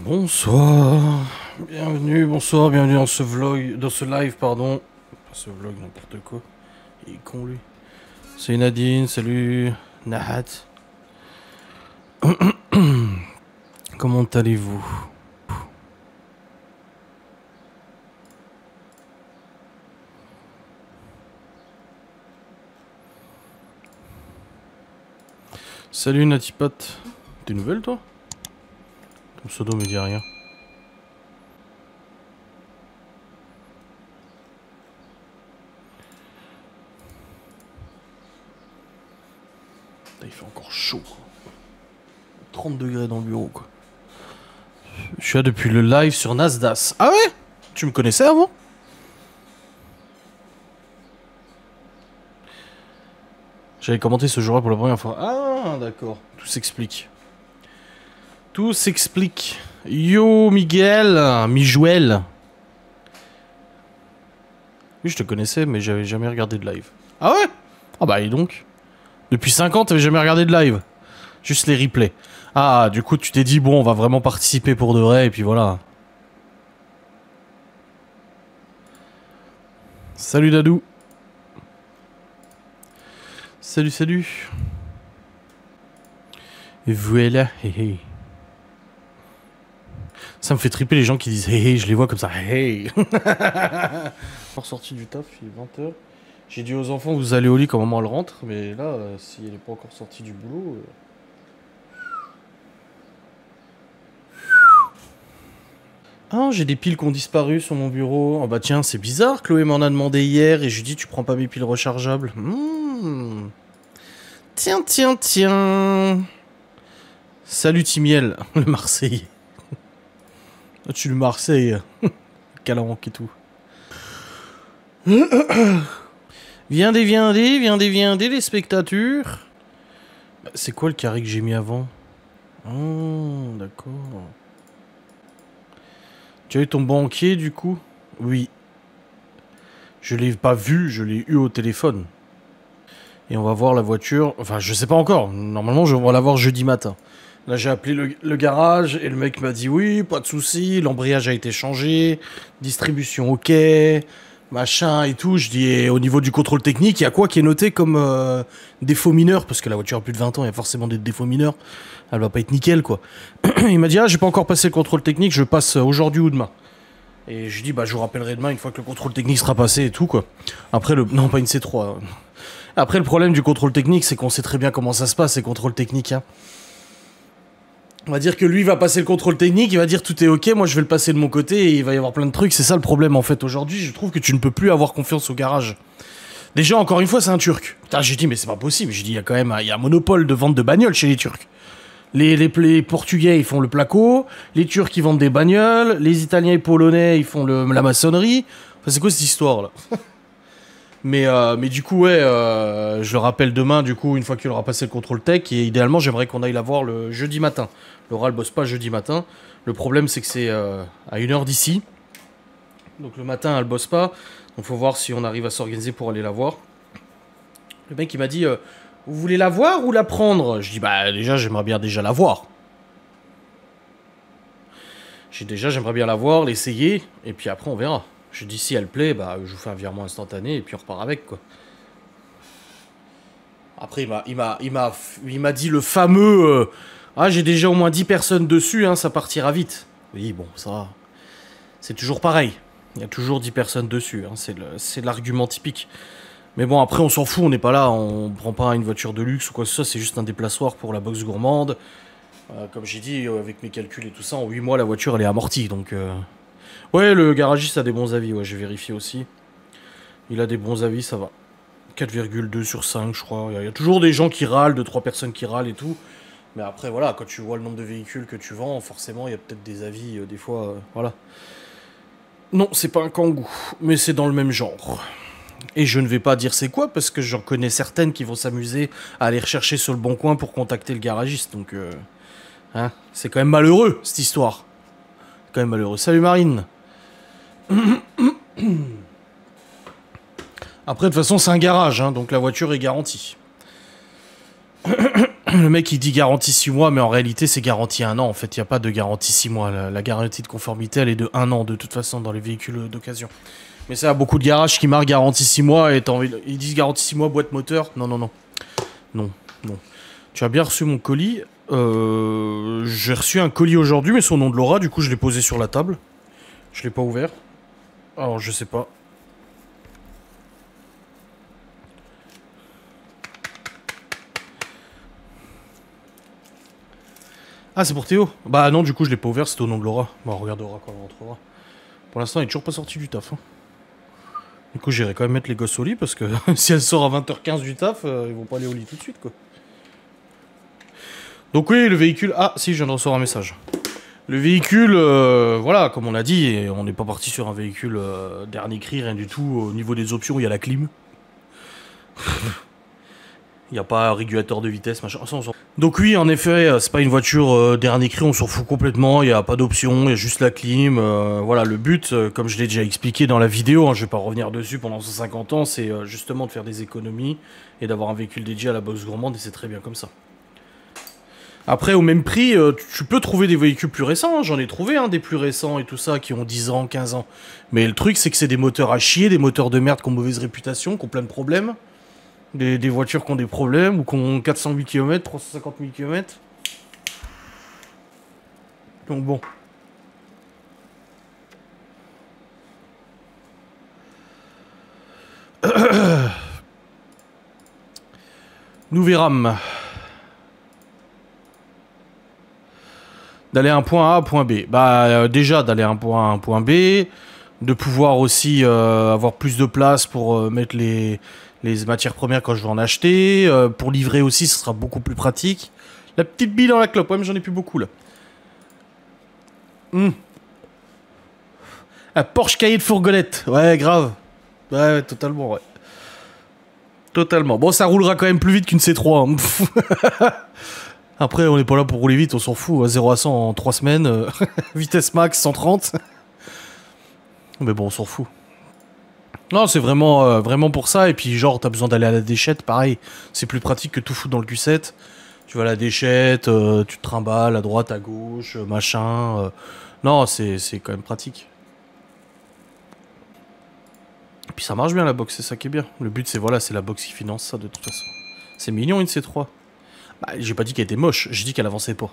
Bonsoir, bonsoir, bienvenue dans ce vlog, dans ce live, pardon. Pas ce vlog, n'importe quoi. Il est con lui. Salut Nadine, salut Nahat. Comment allez-vous? Salut Natipat. T'es nouvelle toi? Ton pseudo me dit rien. Il fait encore chaud. 30 degrés dans le bureau quoi. Je suis là depuis le live sur Nasdaq. Ah ouais? Tu me connaissais avant? J'avais commenté ce jour-là pour la première fois. Ah d'accord. Tout s'explique. Tout s'explique. Yo Miguel, Mijuel. Oui je te connaissais mais j'avais jamais regardé de live. Ah ouais? Ah bah et donc? Depuis 5 ans t'avais jamais regardé de live? Juste les replays. Ah du coup tu t'es dit bon on va vraiment participer pour de vrai et puis voilà. Salut Dadou. Salut salut. Et voilà, hé hé. Ça me fait triper les gens qui disent hé hé, je les vois comme ça, hé hé. Sortie du taf, il est 20h. J'ai dit aux enfants, vous allez au lit quand maman elle rentre, mais là, si elle n'est pas encore sortie du boulot... Ah, j'ai des piles qui ont disparu sur mon bureau. Oh bah tiens, c'est bizarre, Chloé m'en a demandé hier et je lui dis, tu prends pas mes piles rechargeables. Tiens, tiens, tiens. Salut Timiel, le Marseillais. Tu le Marseille. Calanque et tout. Viendez, les spectateurs. C'est quoi le carré que j'ai mis avant? Oh, d'accord. Tu as eu ton banquier du coup? Oui. Je l'ai pas vu, je l'ai eu au téléphone. Et on va voir la voiture. Enfin, je sais pas encore. Normalement, je vais la voir jeudi matin. Là, j'ai appelé le garage et le mec m'a dit oui, pas de souci, l'embrayage a été changé, distribution ok, machin et tout. Je dis, et au niveau du contrôle technique, il y a quoi qui est noté comme défaut mineur? Parce que la voiture a plus de 20 ans, il y a forcément des défauts mineurs. Elle va pas être nickel, quoi. Il m'a dit, ah, j'ai pas encore passé le contrôle technique, je passe aujourd'hui ou demain. Et je dis, bah, je vous rappellerai demain une fois que le contrôle technique sera passé et tout, quoi. Après, non, pas une C3. Après, le problème du contrôle technique, c'est qu'on sait très bien comment ça se passe, ces contrôles techniques, hein. On va dire que lui va passer le contrôle technique, il va dire tout est ok, moi je vais le passer de mon côté et il va y avoir plein de trucs. C'est ça le problème en fait aujourd'hui, je trouve que tu ne peux plus avoir confiance au garage. Déjà encore une fois c'est un Turc. Putain j'ai dit mais c'est pas possible, j'ai dit il y a quand même il y a un monopole de vente de bagnoles chez les Turcs. Les Portugais ils font le placo, les Turcs ils vendent des bagnoles, les Italiens et Polonais ils font la maçonnerie. Enfin c'est quoi cette histoire là? Mais du coup ouais, je le rappelle demain du coup une fois qu'il aura passé le contrôle tech et idéalement j'aimerais qu'on aille la voir le jeudi matin. Laura elle bosse pas jeudi matin. Le problème c'est que c'est à 1h d'ici. Donc le matin elle bosse pas. Donc faut voir si on arrive à s'organiser pour aller la voir. Le mec il m'a dit vous voulez la voir ou la prendre? Je dis bah déjà j'aimerais bien déjà la voir. J'aimerais bien la voir, l'essayer et puis après on verra. Je dis si elle plaît, bah je vous fais un virement instantané et puis on repart avec quoi. Après il m'a dit le fameux ah j'ai déjà au moins 10 personnes dessus, hein, ça partira vite. Oui bon ça c'est toujours pareil. Il y a toujours 10 personnes dessus, hein, c'est l'argument typique. Mais bon après on s'en fout, on n'est pas là, on prend pas une voiture de luxe ou quoi que ce soit, c'est juste un déplaçoir pour la box gourmande. Comme j'ai dit, avec mes calculs et tout ça, en 8 mois la voiture elle est amortie donc... Ouais, le garagiste a des bons avis, ouais, j'ai vérifié aussi. Il a des bons avis, ça va. 4,2 sur 5, je crois. Il y a toujours des gens qui râlent, 2-3 personnes qui râlent et tout. Mais après, voilà, quand tu vois le nombre de véhicules que tu vends, forcément, il y a peut-être des avis, des fois, voilà. Non, c'est pas un Kangoo, mais c'est dans le même genre. Et je ne vais pas dire c'est quoi, parce que j'en connais certaines qui vont s'amuser à aller rechercher sur le bon coin pour contacter le garagiste. Donc, hein, c'est quand même malheureux, cette histoire. Quand même malheureux. Salut Marine. Après, de toute façon, c'est un garage, hein, donc la voiture est garantie. Le mec il dit garantie 6 mois, mais en réalité c'est garantie 1 an. En fait, il n'y a pas de garantie 6 mois. La garantie de conformité, elle est de 1 an de toute façon dans les véhicules d'occasion. Mais ça, beaucoup de garages qui marquent garantie 6 mois et ils disent garantie 6 mois, boîte moteur. Non, non, non. Non, non. Tu as bien reçu mon colis. J'ai reçu un colis aujourd'hui, mais son nom de Laura, du coup je l'ai posé sur la table. Je l'ai pas ouvert. Alors je sais pas. Ah, c'est pour Théo. Bah non, du coup je l'ai pas ouvert, c'était au nom de Laura. Bon, on regardera quand on rentrera. Pour l'instant, elle est toujours pas sortie du taf. Hein. Du coup, j'irai quand même mettre les gosses au lit, parce que si elle sort à 20h15 du taf, ils vont pas aller au lit tout de suite, quoi. Donc oui, le véhicule... Ah, si, je viens de recevoir un message. Le véhicule, voilà, comme on a dit, on n'est pas parti sur un véhicule dernier cri, rien du tout. Au niveau des options, il y a la clim. Il n'y a pas régulateur de vitesse, machin. Ça, donc oui, en effet, c'est pas une voiture dernier cri, on s'en fout complètement. Il n'y a pas d'option, il y a juste la clim. Voilà, le but, comme je l'ai déjà expliqué dans la vidéo, hein, je vais pas revenir dessus pendant 150 ans, c'est justement de faire des économies et d'avoir un véhicule dédié à la boxe gourmande, et c'est très bien comme ça. Après, au même prix, tu peux trouver des véhicules plus récents. Hein. J'en ai trouvé des plus récents et tout ça, qui ont 10 ans, 15 ans. Mais le truc, c'est que c'est des moteurs à chier, des moteurs de merde qui ont mauvaise réputation, qui ont plein de problèmes. Des voitures qui ont des problèmes, ou qui ont 408 km, 350 000 km. Donc bon. Nous verrons. D'aller un point A à un point B. Bah déjà d'aller un point A à un point B, de pouvoir aussi avoir plus de place pour mettre les matières premières quand je vais en acheter, pour livrer aussi ce sera beaucoup plus pratique. La petite bille dans la clope, ouais mais j'en ai plus beaucoup là. Un Porsche cahier de fourgonnette, ouais grave. Ouais totalement ouais. Totalement. Bon ça roulera quand même plus vite qu'une C3. Hein. Après, on n'est pas là pour rouler vite, on s'en fout. 0 à 100 en 3 semaines. Vitesse max 130. Mais bon, on s'en fout. Non, c'est vraiment, vraiment pour ça. Et puis, genre, t'as besoin d'aller à la déchette, pareil. C'est plus pratique que tout foutre dans le Q7. Tu vas à la déchette, tu te trimbales à droite, à gauche, machin. Non, c'est quand même pratique. Et puis, ça marche bien la box, c'est ça qui est bien. Le but, c'est voilà, c'est la box qui finance ça de toute façon. C'est mignon une C3. Bah, j'ai pas dit qu'elle était moche, j'ai dit qu'elle avançait pas.